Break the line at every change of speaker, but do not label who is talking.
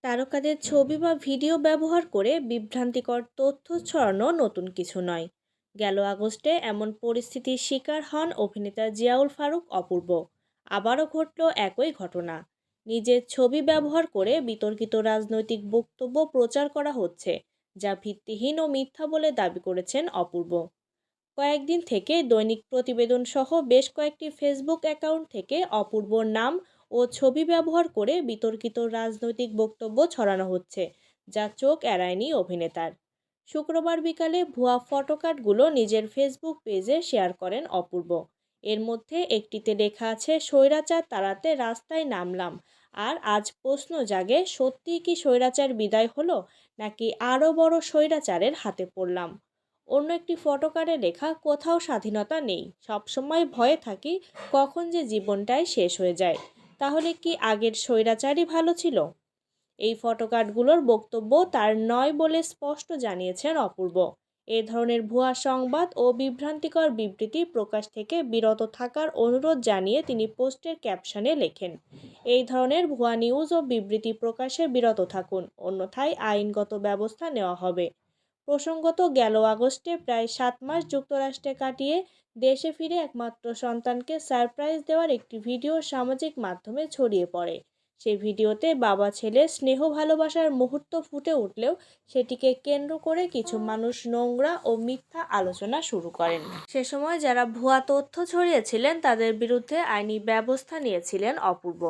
তারকাদের ছবি বা ভিডিও ব্যবহার করে বিভ্রান্তিকর তথ্য ছড়ানো নতুন কিছু নয়। গেল আগস্টে এমন পরিস্থিতির শিকার হন অভিনেতা জিয়াউল ফারুক অপূর্ব। আবারও ঘটল একই ঘটনা। নিজের ছবি ব্যবহার করে বিতর্কিত রাজনৈতিক বক্তব্য প্রচার করা হচ্ছে, যা ভিত্তিহীন ও মিথ্যা বলে দাবি করেছেন অপূর্ব। কয়েকদিন থেকে দৈনিক প্রতিবেদন সহ বেশ কয়েকটি ফেসবুক অ্যাকাউন্ট থেকে অপূর্বর নাম ও ছবি ব্যবহার করে বিতর্কিত রাজনৈতিক বক্তব্য ছড়ানো হচ্ছে, যা চোখ এড়ায়নি অভিনেতার। শুক্রবার বিকালে ভুয়া ফটোকার্ডগুলো নিজের ফেসবুক পেজে শেয়ার করেন অপূর্ব। এর মধ্যে একটিতে লেখা আছে, স্বৈরাচার তাড়াতে রাস্তায় নামলাম। আর আজ প্রশ্ন জাগে, সত্যিই কি স্বৈরাচার বিদায় হলো, নাকি আরও বড় স্বৈরাচারের হাতে পড়লাম। অন্য একটি ফটোকার্ডে লেখা, কোথাও স্বাধীনতা নেই, সবসময় ভয়ে থাকি কখন যে জীবনটাই শেষ হয়ে যায়। তাহলে কি আগের স্বৈরাচারই ভালো ছিল? এই ফটোকার্ডগুলোর বক্তব্য তার নয় বলে স্পষ্ট জানিয়েছেন অপূর্ব। এ ধরনের ভুয়া সংবাদ ও বিভ্রান্তিকর বিবৃতি প্রকাশ থেকে বিরত থাকার অনুরোধ জানিয়ে তিনি পোস্টের ক্যাপশনে লেখেন, এই ধরনের ভুয়া নিউজ ও বিবৃতি প্রকাশে বিরত থাকুন, অন্যথায় আইনগত ব্যবস্থা নেওয়া হবে। প্রসঙ্গত, গেল আগস্টে প্রায় 7 মাস যুক্তরাষ্ট্রে কাটিয়ে দেশে ফিরে একমাত্র সন্তানকে সারপ্রাইজ দেওয়ার একটি ভিডিও সামাজিক মাধ্যমে ছড়িয়ে পড়ে। সেই ভিডিওতে বাবা ছেলের স্নেহ ভালোবাসার মুহূর্ত ফুটে উঠলেও সেটিকে কেন্দ্র করে কিছু মানুষ নোংরা ও মিথ্যা আলোচনা শুরু করেন। সে সময় যারা ভুয়া তথ্য ছড়িয়েছিলেন তাদের বিরুদ্ধে আইনি ব্যবস্থা নিয়েছিলেন অপূর্ব।